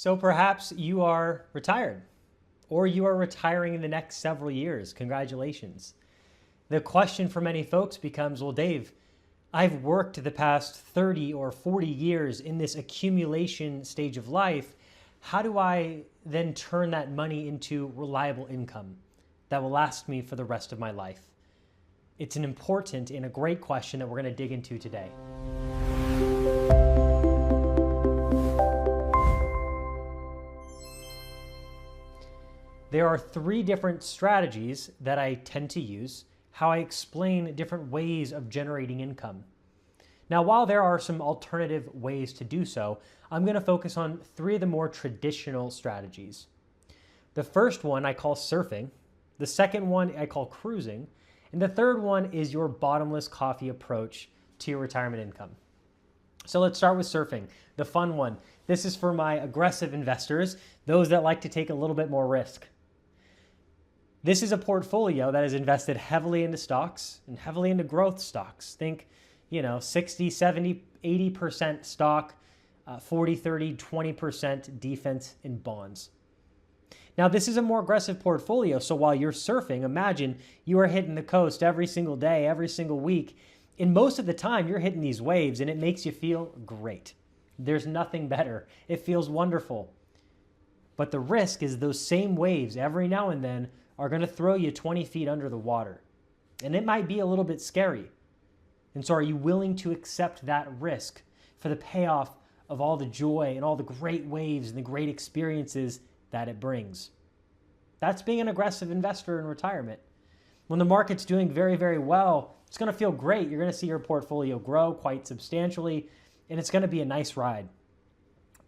So perhaps you are retired or you are retiring in the next several years. Congratulations. The question for many folks becomes, well, Dave, I've worked the past 30 or 40 years in this accumulation stage of life. How do I then turn that money into reliable income that will last me for the rest of my life? It's an important and a great question that we're going to dig into today. There are three different strategies that I tend to use, how I explain different ways of generating income. Now, while there are some alternative ways to do so, I'm going to focus on three of the more traditional strategies. The first one I call surfing, the second one I call cruising, and the third one is your bottomless coffee approach to your retirement income. So let's start with surfing, the fun one. This is for my aggressive investors, those that like to take a little bit more risk. This is a portfolio that is invested heavily into stocks and heavily into growth stocks. Think, 60, 70, 80% stock, 40, 30, 20% defense in bonds. Now, this is a more aggressive portfolio. So while you're surfing, imagine you are hitting the coast every single day, every single week. And most of the time, you're hitting these waves and it makes you feel great. There's nothing better. It feels wonderful. But the risk is those same waves every now and then are going to throw you 20 feet under the water. And it might be a little bit scary. And so are you willing to accept that risk for the payoff of all the joy and all the great waves and the great experiences that it brings? That's being an aggressive investor in retirement. When the market's doing very, very well, it's going to feel great. You're going to see your portfolio grow quite substantially, and it's going to be a nice ride.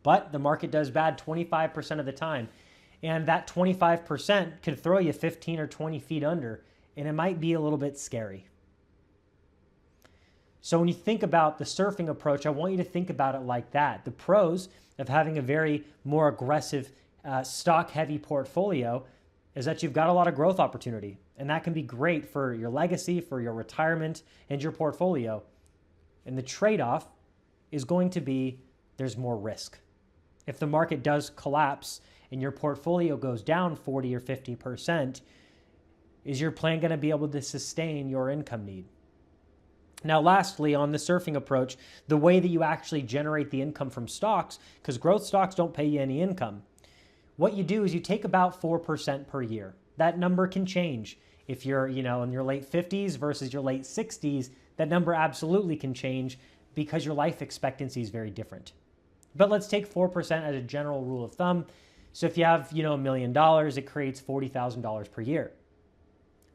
But the market does bad 25% of the time. And that 25% could throw you 15 or 20 feet under, and it might be a little bit scary. So when you think about the surfing approach, I want you to think about it like that. The pros of having a very more aggressive stock-heavy portfolio is that you've got a lot of growth opportunity, and that can be great for your legacy, for your retirement, and your portfolio. And the trade-off is going to be there's more risk. If the market does collapse and your portfolio goes down 40 or 50%, is your plan going to be able to sustain your income need? Now, lastly, on the surfing approach, the way that you actually generate the income from stocks, because growth stocks don't pay you any income, what you do is you take about 4% per year. That number can change. If you're, in your late 50s versus your late 60s, that number absolutely can change because your life expectancy is very different. But let's take 4% as a general rule of thumb. So if you have, $1 million, it creates $40,000 per year.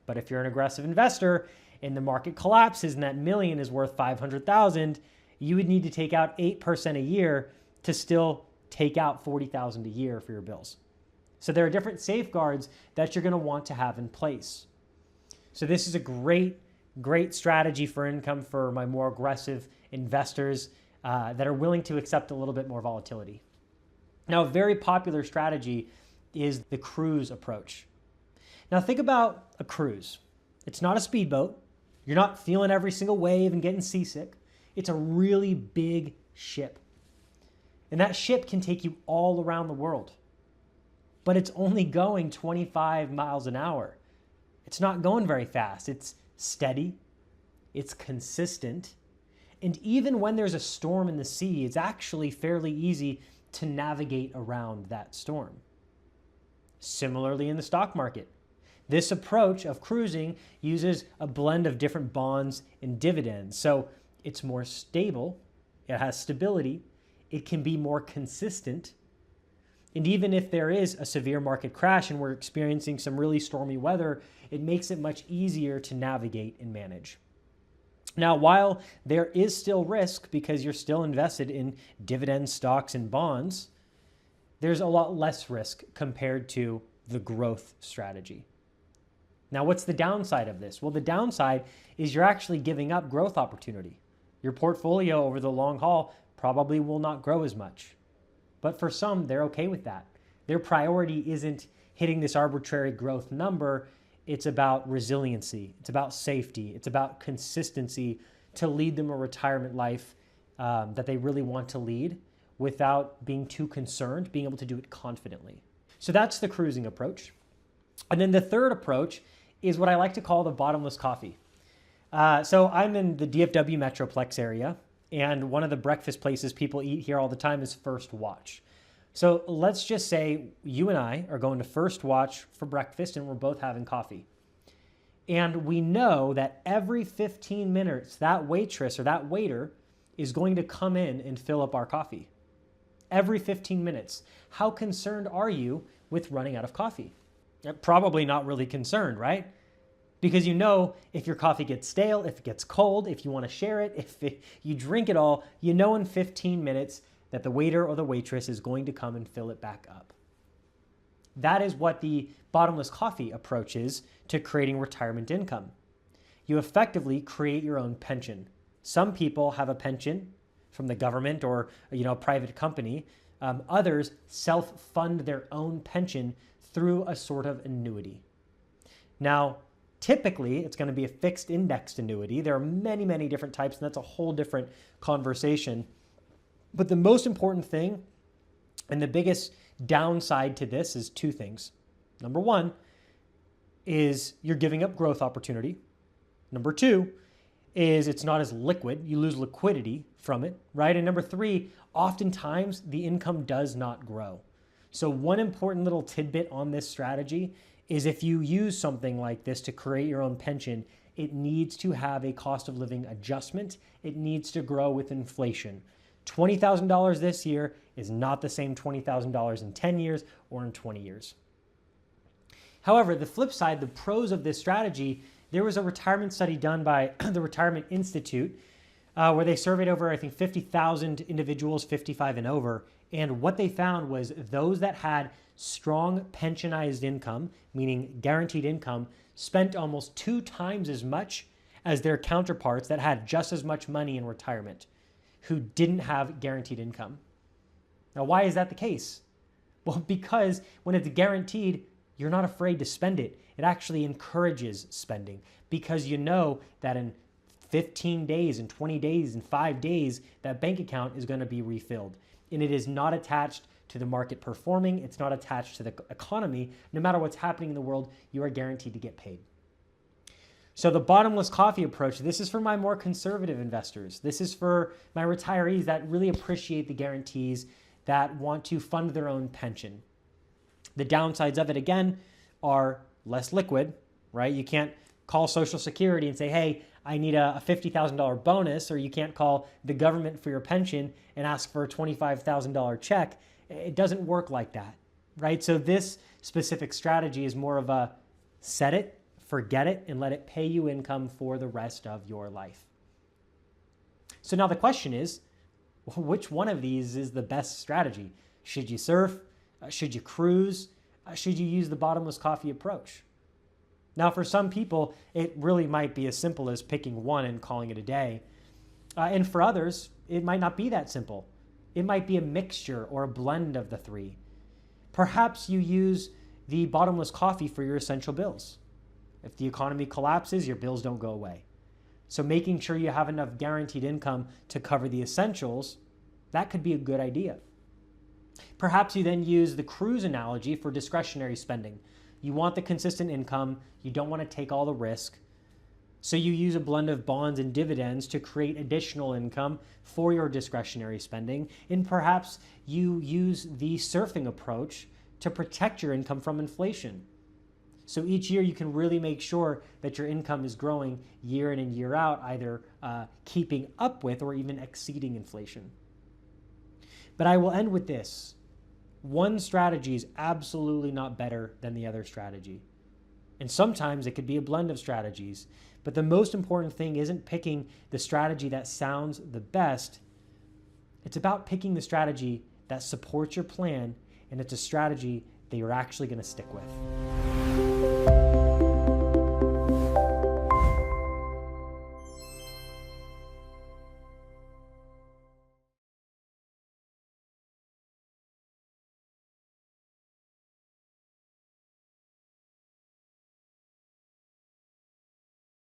But if you're an aggressive investor and the market collapses and that million is worth 500,000, you would need to take out 8% a year to still take out 40,000 a year for your bills. So there are different safeguards that you're going to want to have in place. So this is a great strategy for income for my more aggressive investors that are willing to accept a little bit more volatility. Now, a very popular strategy is the cruise approach. Now, think about a cruise. It's not a speedboat. You're not feeling every single wave and getting seasick. It's a really big ship. And that ship can take you all around the world. But it's only going 25 miles an hour. It's not going very fast. It's steady. It's consistent. And even when there's a storm in the sea, it's actually fairly easy to navigate around that storm. Similarly in the stock market, this approach of cruising uses a blend of different bonds and dividends. So it's more stable, it has stability, it can be more consistent. And even if there is a severe market crash and we're experiencing some really stormy weather, it makes it much easier to navigate and manage. Now, while there is still risk because you're still invested in dividend stocks and bonds, there's a lot less risk compared to the growth strategy. Now, what's the downside of this? Well, the downside is you're actually giving up growth opportunity. Your portfolio over the long haul probably will not grow as much. But for some, they're okay with that. Their priority isn't hitting this arbitrary growth number. It's about resiliency. It's about safety. It's about consistency to lead them a retirement life that they really want to lead without being too concerned, being able to do it confidently. So that's the cruising approach. And then the third approach is what I like to call the bottomless coffee. So I'm in the DFW Metroplex area, and one of the breakfast places people eat here all the time is First Watch. So let's just say you and I are going to First Watch for breakfast and we're both having coffee. And we know that every 15 minutes, that waitress or that waiter is going to come in and fill up our coffee. Every 15 minutes. How concerned are you with running out of coffee? Probably not really concerned, right? Because you know if your coffee gets stale, if it gets cold, if you want to share it, you drink it all, you know in 15 minutes that the waiter or the waitress is going to come and fill it back up. That is what the bottomless coffee approach is to creating retirement income. You effectively create your own pension. Some people have a pension from the government or a private company. Others self-fund their own pension through a sort of annuity. Now, typically, it's going to be a fixed indexed annuity. There are many, many different types, and that's a whole different conversation. But the most important thing and the biggest downside to this is two things. Number one is you're giving up growth opportunity. Number two is it's not as liquid. You lose liquidity from it, right? And number three, oftentimes the income does not grow. So one important little tidbit on this strategy is if you use something like this to create your own pension, it needs to have a cost of living adjustment. It needs to grow with inflation. $20,000 this year is not the same $20,000 in 10 years or in 20 years. However, the flip side, the pros of this strategy, there was a retirement study done by the Retirement Institute where they surveyed over, I think, 50,000 individuals 55 and over. And what they found was those that had strong pensionized income, meaning guaranteed income, spent almost 2 times as much as their counterparts that had just as much money in retirement, who didn't have guaranteed income. Now, why is that the case? Well, because when it's guaranteed, you're not afraid to spend it. It actually encourages spending because you know that in 15 days, in 20 days, in 5 days, that bank account is going to be refilled. And it is not attached to the market performing. It's not attached to the economy. No matter what's happening in the world, you are guaranteed to get paid. So the bottomless coffee approach, this is for my more conservative investors. This is for my retirees that really appreciate the guarantees, that want to fund their own pension. The downsides of it, again, are less liquid, right? You can't call Social Security and say, hey, I need a $50,000 bonus, or you can't call the government for your pension and ask for a $25,000 check. It doesn't work like that, right? So this specific strategy is more of a set it, forget it, and let it pay you income for the rest of your life. So now the question is, which one of these is the best strategy? Should you surf? Should you cruise? Should you use the bottomless coffee approach? Now, for some people, it really might be as simple as picking one and calling it a day. And for others, it might not be that simple. It might be a mixture or a blend of the three. Perhaps you use the bottomless coffee for your essential bills. If the economy collapses, your bills don't go away. So making sure you have enough guaranteed income to cover the essentials, that could be a good idea. Perhaps you then use the cruise analogy for discretionary spending. You want the consistent income. You don't want to take all the risk. So you use a blend of bonds and dividends to create additional income for your discretionary spending. And perhaps you use the surfing approach to protect your income from inflation. So each year you can really make sure that your income is growing year in and year out, either keeping up with or even exceeding inflation. But I will end with this. One strategy is absolutely not better than the other strategy. And sometimes it could be a blend of strategies. But the most important thing isn't picking the strategy that sounds the best. It's about picking the strategy that supports your plan, and it's a strategy that you're actually going to stick with.